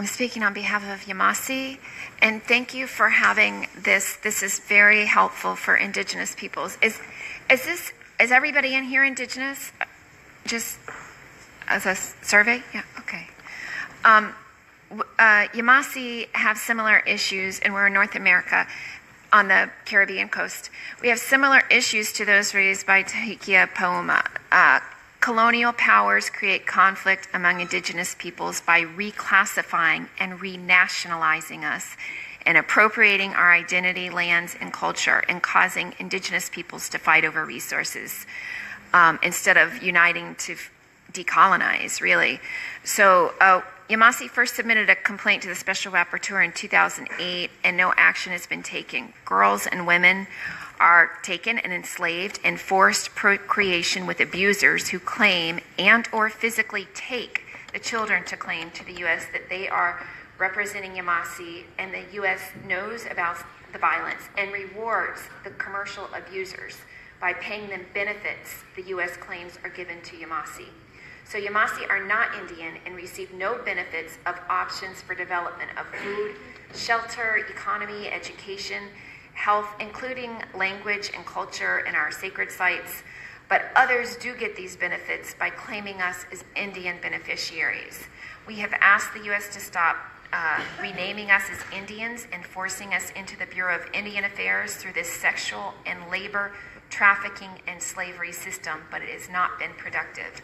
I'm speaking on behalf of Yamasee, and thank you for having this. This is very helpful for Indigenous peoples. Is everybody in here Indigenous? Just as a survey? Yeah, okay. Yamasee have similar issues, and we're in North America on the Caribbean coast. We have similar issues to those raised by Tahikia Pauma. Colonial powers create conflict among Indigenous peoples by reclassifying and renationalizing us and appropriating our identity, lands, and culture, and causing Indigenous peoples to fight over resources instead of uniting to decolonize, really. So Yamasee first submitted a complaint to the Special Rapporteur in 2008, and no action has been taken. Girls and women are taken and enslaved and forced procreation with abusers who claim and or physically take the children to claim to the U.S. that they are representing Yamasee, and the U.S. knows about the violence and rewards the commercial abusers by paying them benefits the U.S. claims are given to Yamasee. So Yamasee are not Indian and receive no benefits of options for development of food, shelter, economy, education, health, including language and culture in our sacred sites, but others do get these benefits by claiming us as Indian beneficiaries. We have asked the U.S. to stop renaming us as Indians and forcing us into the Bureau of Indian Affairs through this sexual and labor trafficking and slavery system, but it has not been productive.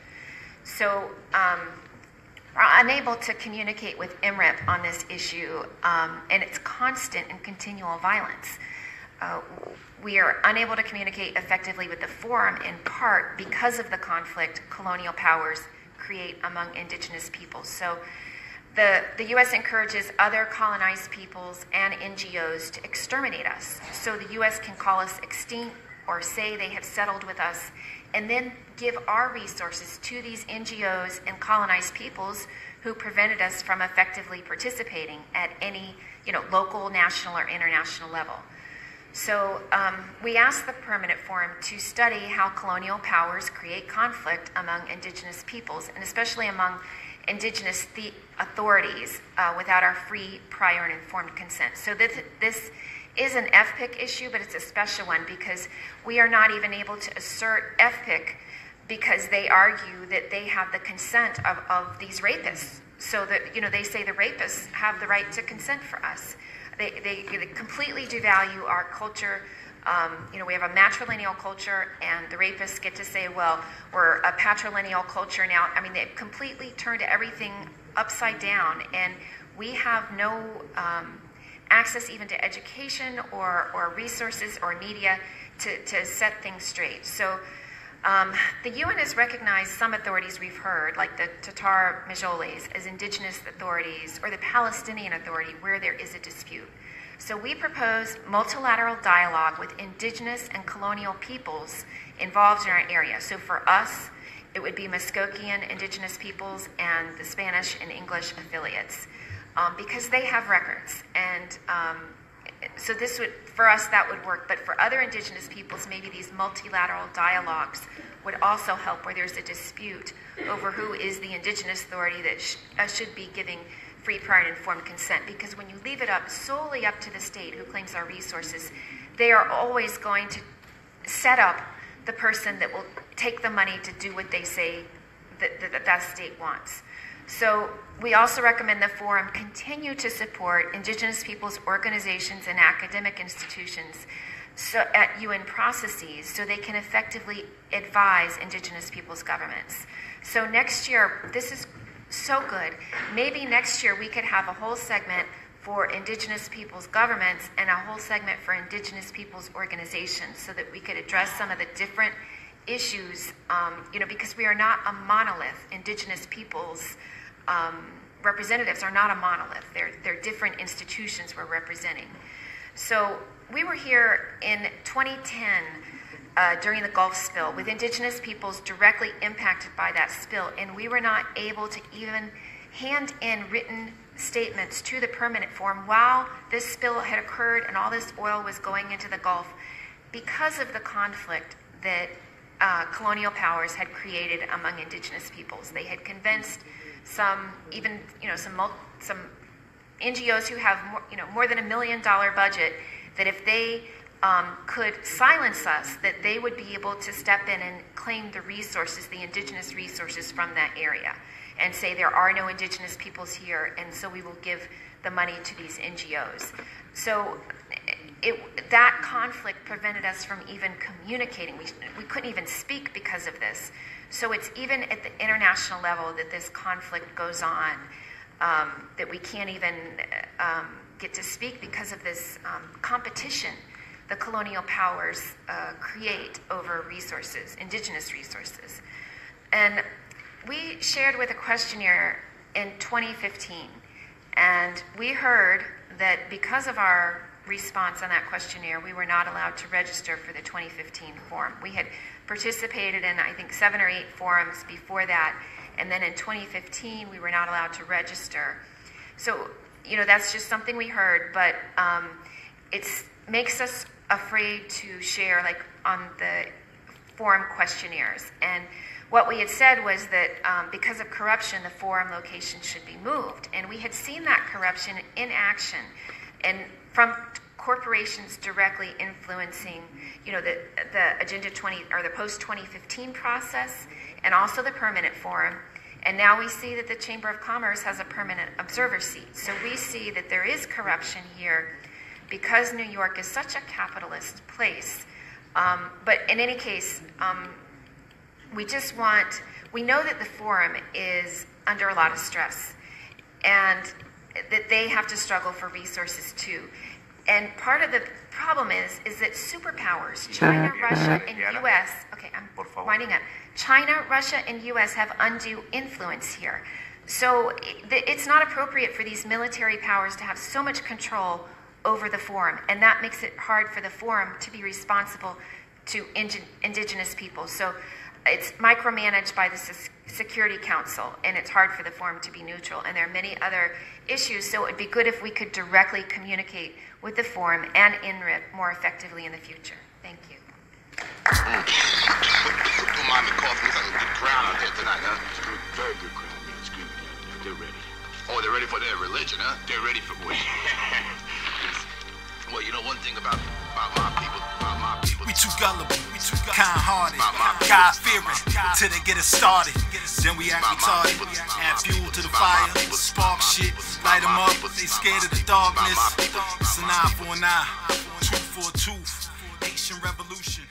So we're unable to communicate with MRIP on this issue, and it's constant and continual violence. We are unable to communicate effectively with the Forum in part because of the conflict colonial powers create among Indigenous peoples. So the U.S. encourages other colonized peoples and NGOs to exterminate us. So the U.S. can call us extinct or say they have settled with us, and then give our resources to these NGOs and colonized peoples who prevented us from effectively participating at any, local, national, or international level. So we asked the Permanent Forum to study how colonial powers create conflict among Indigenous peoples, and especially among Indigenous authorities without our free, prior, and informed consent. So this is an FPIC issue, but it's a special one because we are not even able to assert FPIC because they argue that they have the consent of these rapists. So that, they say the rapists have the right to consent for us. They completely devalue our culture. We have a matrilineal culture, and the rapists get to say, well, we're a patrilineal culture now. I mean, they've completely turned everything upside down, and we have no access even to education or resources or media to set things straight. So the UN has recognized some authorities we've heard, like the Tatar Majoles, as Indigenous authorities, or the Palestinian Authority where there is a dispute. So we propose multilateral dialogue with Indigenous and colonial peoples involved in our area. So for us, it would be Muskogean Indigenous peoples and the Spanish and English affiliates, because they have records. And so this would, for us, that would work. But for other Indigenous peoples, maybe these multilateral dialogues would also help where there's a dispute over who is the Indigenous authority that should be giving free, prior, and informed consent. Because when you leave it up solely up to the state who claims our resources, they are always going to set up the person that will take the money to do what they say that state wants. So we also recommend the Forum continue to support Indigenous peoples' organizations and academic institutions at UN processes so they can effectively advise Indigenous peoples' governments. So next year, this is so good. Maybe next year we could have a whole segment for Indigenous peoples' governments and a whole segment for Indigenous peoples' organizations so that we could address some of the different issues, because we are not a monolith. Indigenous peoples' representatives are not a monolith. They're different institutions we're representing. So we were here in 2010 during the Gulf spill with Indigenous peoples directly impacted by that spill, and we were not able to even hand in written statements to the Permanent Forum while this spill had occurred and all this oil was going into the Gulf because of the conflict that colonial powers had created among Indigenous peoples. They had convinced some NGOs who have more than $1 million budget, that if they could silence us, that they would be able to step in and claim the resources, the indigenous resources from that area, and say there are no indigenous peoples here, and so we will give the money to these NGOs. So that conflict prevented us from even communicating. We couldn't even speak because of this. So it's even at the international level that this conflict goes on, that we can't even get to speak because of this competition the colonial powers create over resources, indigenous resources. And we shared with a questionnaire in 2015, and we heard that because of our response on that questionnaire, we were not allowed to register for the 2015 forum. We had participated in, I think, 7 or 8 forums before that, and then in 2015, we were not allowed to register. So, that's just something we heard, but it makes us afraid to share, like, on the forum questionnaires. And what we had said was that because of corruption, the forum location should be moved. And we had seen that corruption in action, and from corporations directly influencing, the Agenda 20 or the post-2015 process, and also the permanent forum. And now we see that the Chamber of Commerce has a permanent observer seat. So we see that there is corruption here because New York is such a capitalist place. But in any case, we know that the forum is under a lot of stress, and that they have to struggle for resources too. And part of the problem is that superpowers, China, Russia, and U.S., okay, I'm winding up. China, Russia, and U.S. have undue influence here. So it's not appropriate for these military powers to have so much control over the forum, and that makes it hard for the forum to be responsible to indigenous people. So it's micromanaged by the Security Council, and it's hard for the forum to be neutral. And there are many other issues, so it would be good if we could directly communicate with the forum and INRIP more effectively in the future. Thank you. Don't mind the coffee. It's like a good crowd out there tonight, huh? It's a good, very good crowd, man. It's good. They're ready. Oh, they're ready for their religion, huh? They're ready for what? Well, one thing about my people, we too gullible, kind-hearted, God-fearing, till they get us started. Then we act retarded, add fuel to the fire, spark shit, light them up, they scared of the darkness. It's an eye for an eye, tooth for a tooth, Haitian revolution.